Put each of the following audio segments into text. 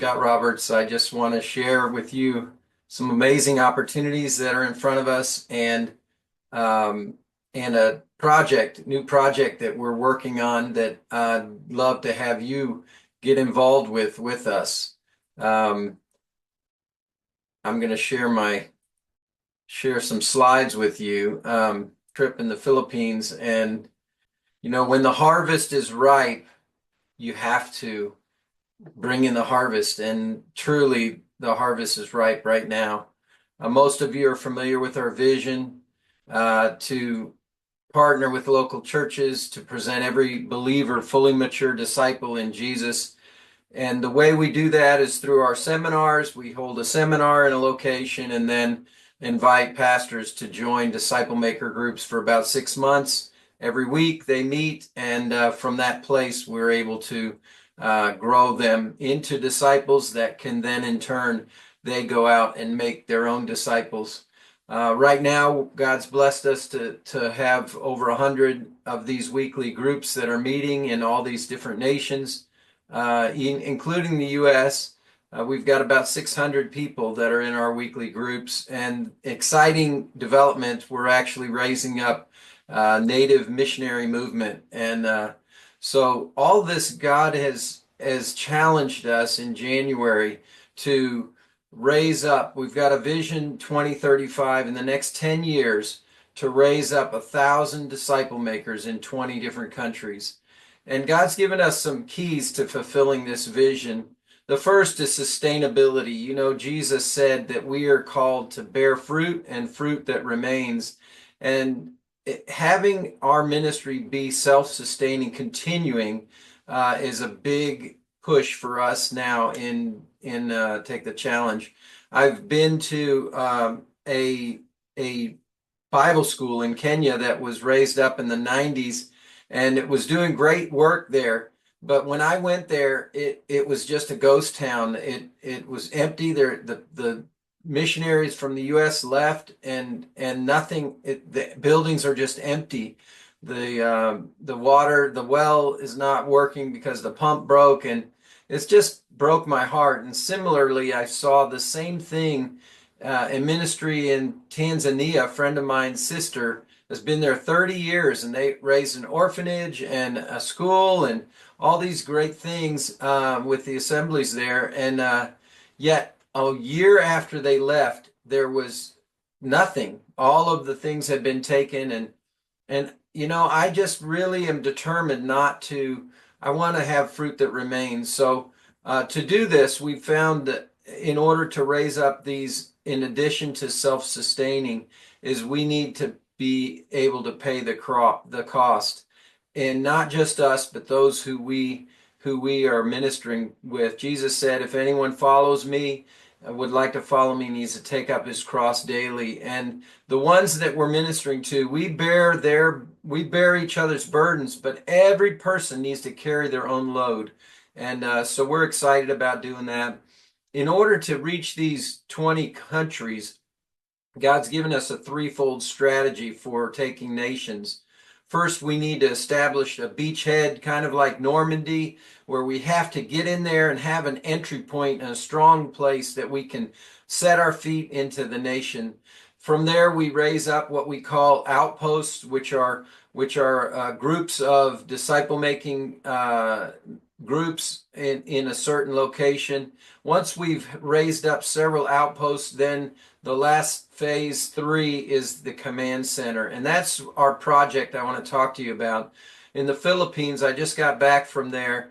Scott Roberts. I just want to share with you some amazing opportunities that are in front of us um, and a new project that we're working on that I'd love to have you get involved with us. Um, I'm going to share some slides with you. Trip in the Philippines, and when the harvest is ripe, you have to bring in the harvest, and truly the harvest is ripe right now. Most of you are familiar with our vision to partner with local churches to present every believer fully mature disciple in Jesus. And the way we do that is through our seminars. We hold a seminar in a location and then invite pastors to join disciple maker groups for about 6 months. Every week they meet, and from that place we're able to grow them into disciples that can then in turn they go out and make their own disciples. Right now, God's blessed us to have over 100 of these weekly groups that are meeting in all these different nations, including the U.S. We've got about 600 people that are in our weekly groups, and exciting development. We're actually raising up Native missionary movement, and so all this, God has challenged us in January to raise up. We've got a vision 2035 in the next 10 years to raise up 1,000 disciple makers in 20 different countries. And God's given us some keys to fulfilling this vision. The first is sustainability. Jesus said that we are called to bear fruit and fruit that remains. And having our ministry be self-sustaining, continuing, is a big push for us now in Take the Challenge. I've been to a Bible school in Kenya that was raised up in the 90s, and it was doing great work there. But when I went there, it was just a ghost town. It was empty. The missionaries from the U.S. left, and nothing. The buildings are just empty. The well is not working because the pump broke, and it's just broke my heart. And similarly, I saw the same thing in ministry in Tanzania. A friend of mine's sister has been there 30 years, and they raised an orphanage and a school and all these great things with the assemblies there. And yet, a year after they left, there was nothing. All of the things had been taken, and I just really am determined not to. I want to have fruit that remains. So to do this, we found that in order to raise up these, in addition to self-sustaining, is we need to be able to pay the cost, and not just us, but those who we are ministering with. Jesus said, if anyone follows me, would like to follow me, needs to take up his cross daily. And the ones that we're ministering to, we bear each other's burdens, but every person needs to carry their own load. And so we're excited about doing that. In order to reach these 20 countries, God's given us a threefold strategy for taking nations. First, we need to establish a beachhead, kind of like Normandy, where we have to get in there and have an entry point and a strong place that we can set our feet into the nation. From there, we raise up what we call outposts, which are groups of disciple-making groups in a certain location. Once we've raised up several outposts, then the last phase 3 is the command center. And that's our project I want to talk to you about. In the Philippines, I just got back from there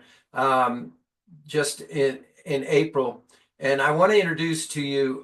just in April. And I want to introduce to you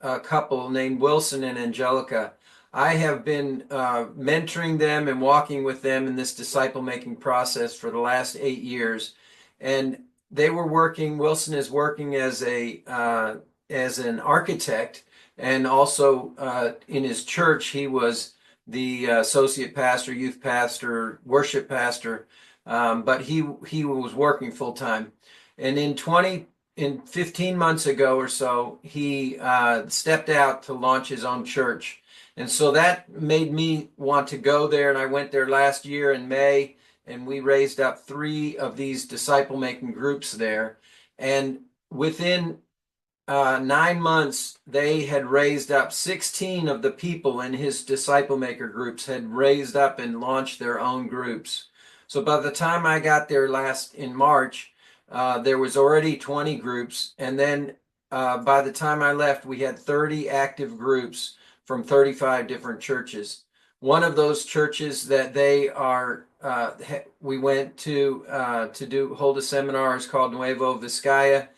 a couple named Wilson and Angelica. I have been mentoring them and walking with them in this disciple-making process for the last 8 years. And they were working, Wilson is working as an architect, and also in his church, he was the associate pastor, youth pastor, worship pastor, but he was working full time. And in 15 months ago or so, he stepped out to launch his own church. And so that made me want to go there. And I went there last year in May, and we raised up 3 of these disciple-making groups there. And within 9 months, they had raised up 16 of the people in his disciple maker groups had raised up and launched their own groups. So by the time I got there last in March, there was already 20 groups. And then by the time I left, we had 30 active groups from 35 different churches. One of those churches that they are, we went to hold a seminar is called Nuevo Vizcaya.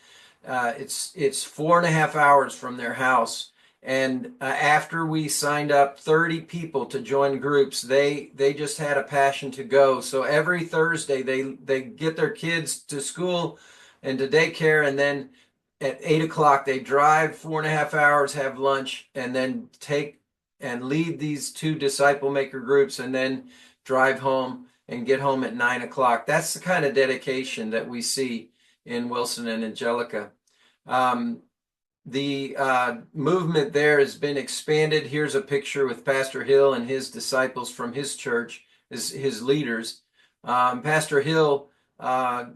It's 4.5 hours from their house. And after we signed up 30 people to join groups, they just had a passion to go. So every Thursday they get their kids to school and to daycare, and then at 8 o'clock they drive 4.5 hours, have lunch, and then take and lead these 2 disciple maker groups, and then drive home and get home at 9 o'clock. That's the kind of dedication that we see in Wilson and Angelica. The movement there has been expanded. Here's a picture with Pastor Hill and his disciples from his church, his leaders. Pastor Hill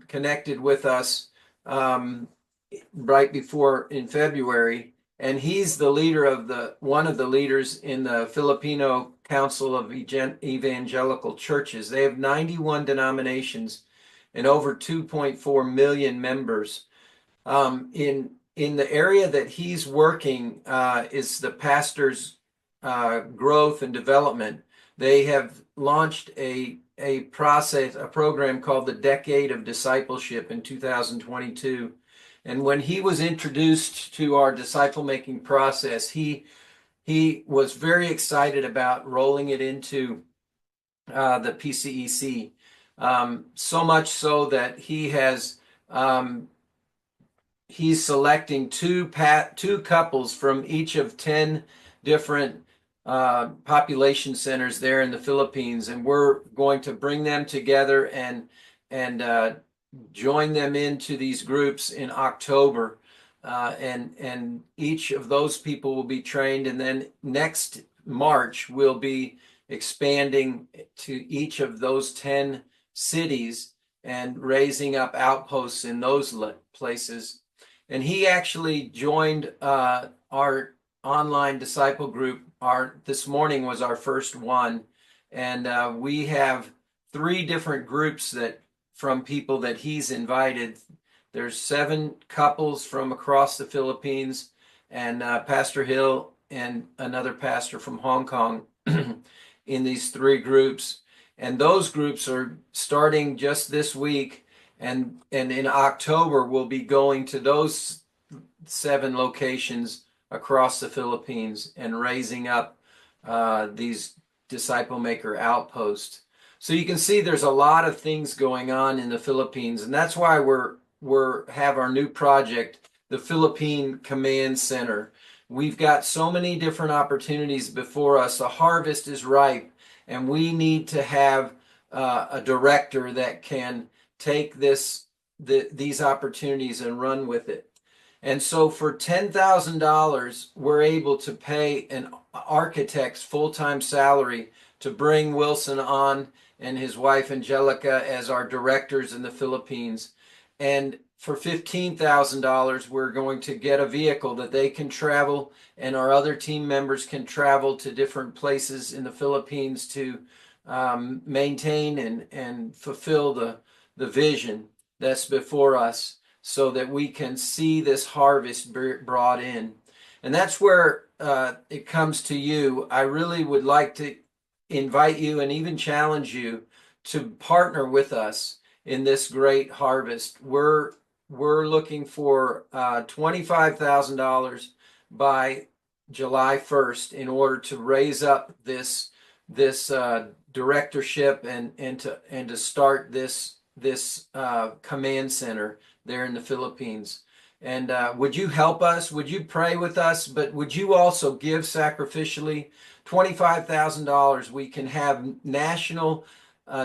connected with us right before in February, and he's the leader of one of the leaders in the Filipino Council of Evangelical Churches. They have 91 denominations and over 2.4 million members. In the area that he's working is the pastor's growth and development. They have launched a program called the Decade of Discipleship in 2022. And when he was introduced to our disciple making process, he was very excited about rolling it into the PCEC. So much so that he's selecting two couples from each of 10 different population centers there in the Philippines, and we're going to bring them together and join them into these groups in October, and each of those people will be trained, and then next March we'll be expanding to each of those 10 cities and raising up outposts in those places. And he actually joined our online disciple group. This morning was our first one, and we have 3 different groups from people that he's invited. There's 7 couples from across the Philippines, and Pastor Hill and another pastor from Hong Kong in these 3 groups. And those groups are starting just this week, and in October we'll be going to those 7 locations across the Philippines and raising up these disciple maker outposts. So you can see there's a lot of things going on in the Philippines, and that's why we're have our new project, the Philippine Command Center. We've got so many different opportunities before us. The harvest is ripe, and we need to have a director that can take these opportunities and run with it. And so for $10,000, we're able to pay an architect's full-time salary to bring Wilson on and his wife Angelica as our directors in the Philippines. And for $15,000, we're going to get a vehicle that they can travel, and our other team members can travel to different places in the Philippines to maintain and fulfill the vision that's before us, so that we can see this harvest brought in. And that's where it comes to you. I really would like to invite you and even challenge you to partner with us in this great harvest. We're looking for $25,000 by July 1st in order to raise up this directorship and to start this command center there in the Philippines. And would you help us? Would you pray with us? But would you also give sacrificially $25,000? We can have national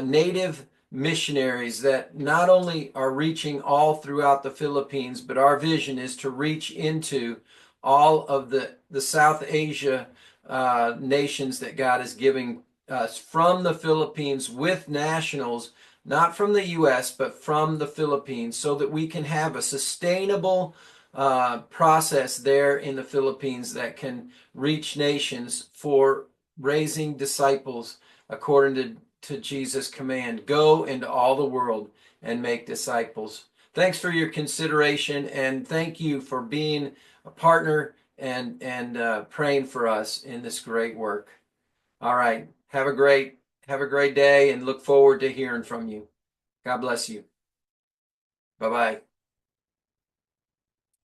native missionaries that not only are reaching all throughout the Philippines, but our vision is to reach into all of the South Asia nations that God is giving us from the Philippines, with nationals not from the U.S., but from the Philippines, so that we can have a sustainable process there in the Philippines that can reach nations for raising disciples according to Jesus' command. Go into all the world and make disciples. Thanks for your consideration, and thank you for being a partner and praying for us in this great work. All right. Have a great day and look forward to hearing from you. God bless you. Bye-bye.